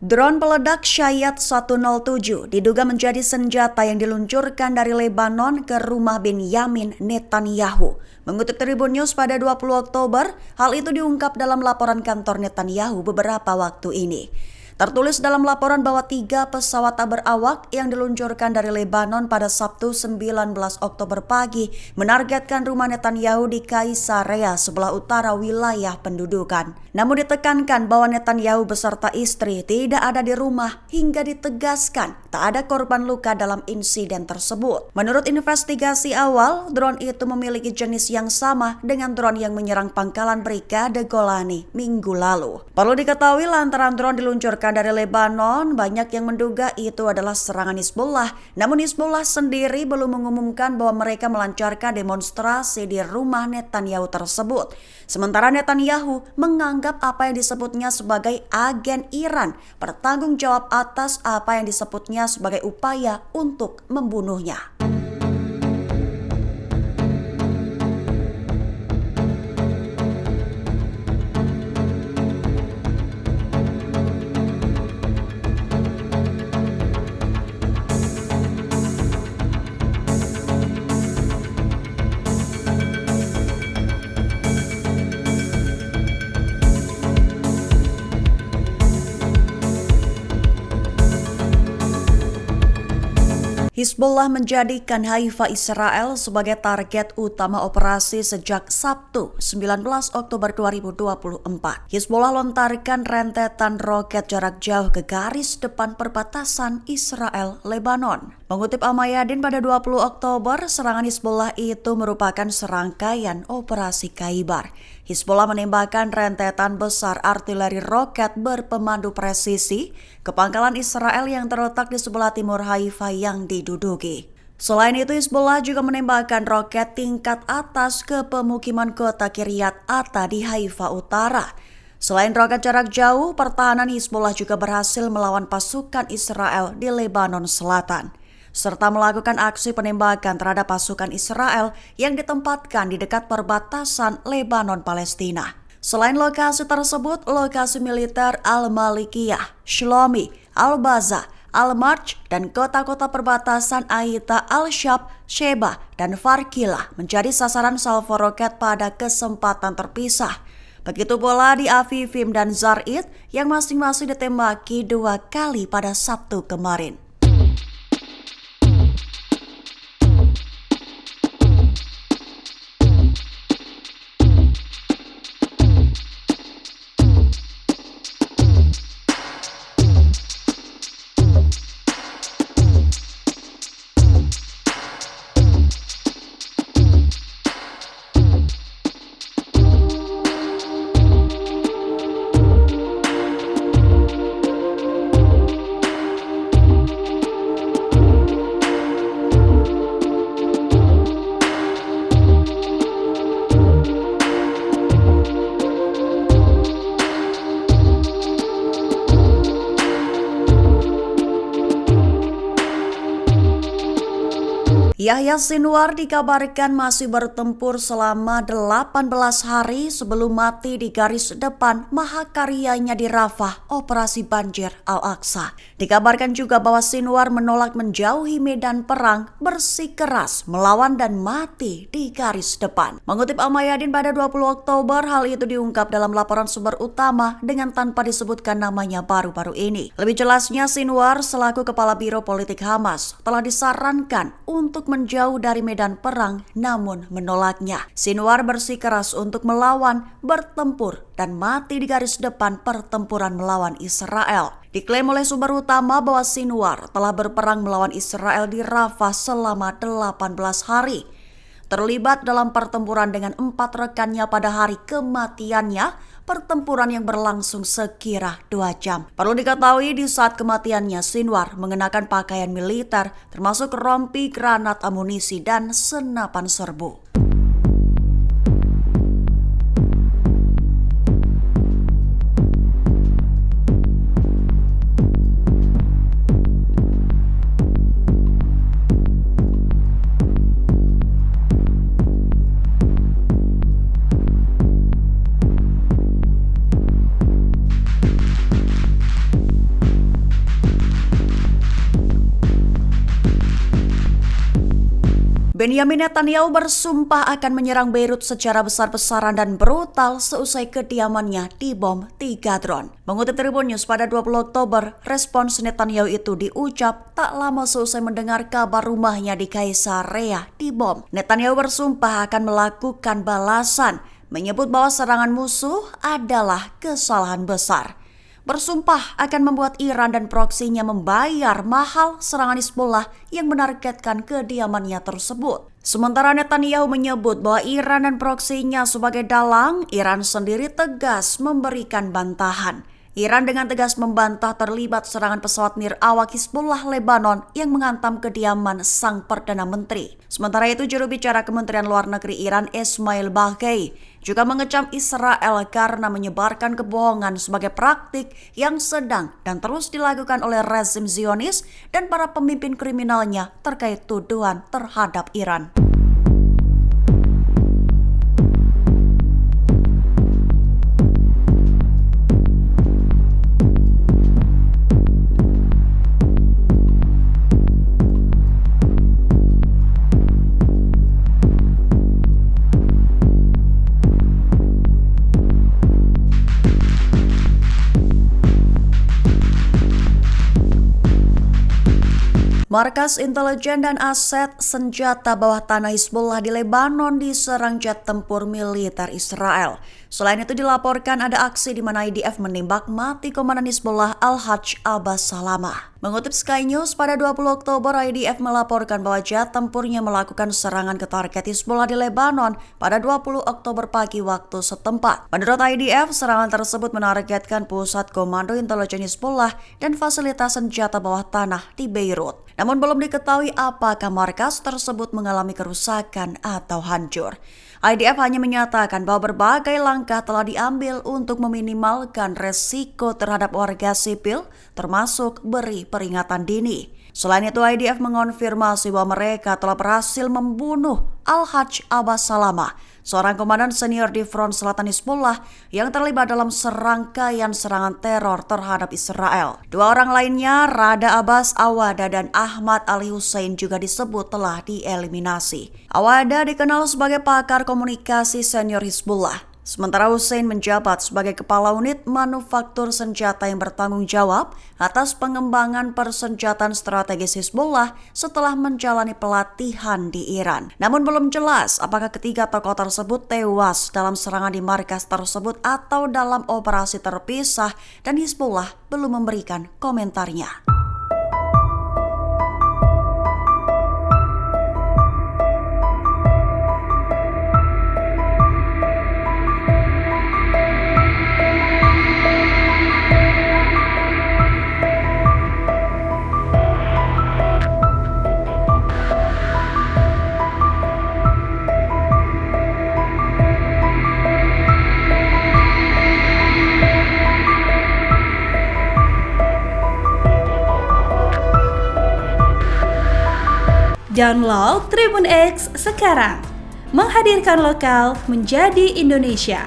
Drone peledak Shahed 107 diduga menjadi senjata yang diluncurkan dari Lebanon ke rumah Benyamin Netanyahu. Mengutip Tribun News pada 20 Oktober, hal itu diungkap dalam laporan kantor Netanyahu beberapa waktu ini. Tertulis dalam laporan bahwa 3 pesawat tak berawak yang diluncurkan dari Lebanon pada Sabtu 19 Oktober pagi menargetkan rumah Netanyahu di Kaisarea sebelah utara wilayah pendudukan. Namun ditekankan bahwa Netanyahu beserta istri tidak ada di rumah hingga ditegaskan tak ada korban luka dalam insiden tersebut. Menurut investigasi awal, drone itu memiliki jenis yang sama dengan drone yang menyerang pangkalan Brigade Golani minggu lalu. Perlu diketahui lantaran drone diluncurkan dari Lebanon, banyak yang menduga itu adalah serangan Hizbullah. Namun Hizbullah sendiri belum mengumumkan bahwa mereka melancarkan demonstrasi di rumah Netanyahu tersebut. Sementara Netanyahu menganggap apa yang disebutnya sebagai agen Iran bertanggung jawab atas apa yang disebutnya sebagai upaya untuk membunuhnya. Hizbullah menjadikan Haifa Israel sebagai target utama operasi sejak Sabtu 19 Oktober 2024. Hizbullah lontarkan rentetan roket jarak jauh ke garis depan perbatasan Israel-Lebanon. Mengutip Al-Mayadin pada 20 Oktober, serangan Hizbullah itu merupakan serangkaian operasi Khaibar. Hizbullah menembakkan rentetan besar artileri roket berpemandu presisi ke pangkalan Israel yang terletak di sebelah timur Haifa yang diduduki. Selain itu, Hizbullah juga menembakkan roket tingkat atas ke pemukiman kota Kiryat Ata di Haifa Utara. Selain roket jarak jauh, pertahanan Hizbullah juga berhasil melawan pasukan Israel di Lebanon Selatan, serta melakukan aksi penembakan terhadap pasukan Israel yang ditempatkan di dekat perbatasan Lebanon-Palestina. Selain lokasi tersebut, lokasi militer Al-Malikiyah, Shlomi, Al-Baza, Al-Marj, dan kota-kota perbatasan Aita, Al-Shab, Sheba, dan Farkila menjadi sasaran salvo roket pada kesempatan terpisah. Begitu pula di Avivim dan Zarit yang masing-masing ditembaki 2 kali pada Sabtu kemarin. Yahya Sinwar dikabarkan masih bertempur selama 18 hari sebelum mati di garis depan mahakaryanya di Rafah, Operasi Banjir Al-Aqsa. Dikabarkan juga bahwa Sinwar menolak menjauhi medan perang, bersikeras melawan dan mati di garis depan. Mengutip Al-Mayadin pada 20 Oktober, hal itu diungkap dalam laporan sumber utama dengan tanpa disebutkan namanya baru-baru ini. Lebih jelasnya, Sinwar selaku Kepala Biro Politik Hamas telah disarankan untuk menjauh dari medan perang namun menolaknya. Sinwar bersikeras untuk melawan, bertempur, dan mati di garis depan pertempuran melawan Israel. Diklaim oleh sumber utama bahwa Sinwar telah berperang melawan Israel di Rafah selama 18 hari. Terlibat dalam pertempuran dengan 4 rekannya pada hari kematiannya, pertempuran yang berlangsung sekira 2 jam. Perlu diketahui di saat kematiannya, Sinwar mengenakan pakaian militer termasuk rompi, granat, amunisi, dan senapan serbu. Benyamin Netanyahu bersumpah akan menyerang Beirut secara besar-besaran dan brutal seusai kediamannya dibom 3 drone. Mengutip Tribun News pada 20 Oktober, respons Netanyahu itu diucap tak lama seusai mendengar kabar rumahnya di Kaisarea dibom. Netanyahu bersumpah akan melakukan balasan, menyebut bahwa serangan musuh adalah kesalahan besar. Bersumpah akan membuat Iran dan proksinya membayar mahal serangan Hizbullah yang menargetkan kediamannya tersebut. Sementara Netanyahu menyebut bahwa Iran dan proksinya sebagai dalang, Iran sendiri tegas memberikan bantahan. Iran dengan tegas membantah terlibat serangan pesawat nirawak Hizbullah Lebanon yang menghantam kediaman sang Perdana Menteri. Sementara itu, juru bicara Kementerian Luar Negeri Iran Ismail Baghai juga mengecam Israel karena menyebarkan kebohongan sebagai praktik yang sedang dan terus dilakukan oleh rezim Zionis dan para pemimpin kriminalnya terkait tuduhan terhadap Iran. Markas intelijen dan aset senjata bawah tanah Hizbullah di Lebanon diserang jet tempur militer Israel. Selain itu dilaporkan ada aksi di mana IDF menembak mati komandan Hizbullah Al-Hajj Abbas Salamah. Mengutip Sky News, pada 20 Oktober IDF melaporkan bahwa jet tempurnya melakukan serangan ke target Hizbullah di Lebanon pada 20 Oktober pagi waktu setempat. Menurut IDF, serangan tersebut menargetkan pusat komando intelijen Hizbullah dan fasilitas senjata bawah tanah di Beirut. Namun belum diketahui apakah markas tersebut mengalami kerusakan atau hancur. IDF hanya menyatakan bahwa berbagai langkah telah diambil untuk meminimalkan resiko terhadap warga sipil, termasuk beri peringatan dini. Selain itu, IDF mengonfirmasi bahwa mereka telah berhasil membunuh Al-Hajj Abbas Salamah, seorang komandan senior di front selatan Hizbullah yang terlibat dalam serangkaian serangan teror terhadap Israel. Dua orang lainnya, Rada Abbas Awada dan Ahmad Ali Hussein, juga disebut telah dieliminasi. Awada dikenal sebagai pakar komunikasi senior Hizbullah. Sementara Hussein menjabat sebagai kepala unit manufaktur senjata yang bertanggung jawab atas pengembangan persenjataan strategis Hizbullah setelah menjalani pelatihan di Iran. Namun belum jelas apakah ketiga tokoh tersebut tewas dalam serangan di markas tersebut atau dalam operasi terpisah, dan Hizbullah belum memberikan komentarnya. Download Tribun X sekarang, menghadirkan lokal menjadi Indonesia.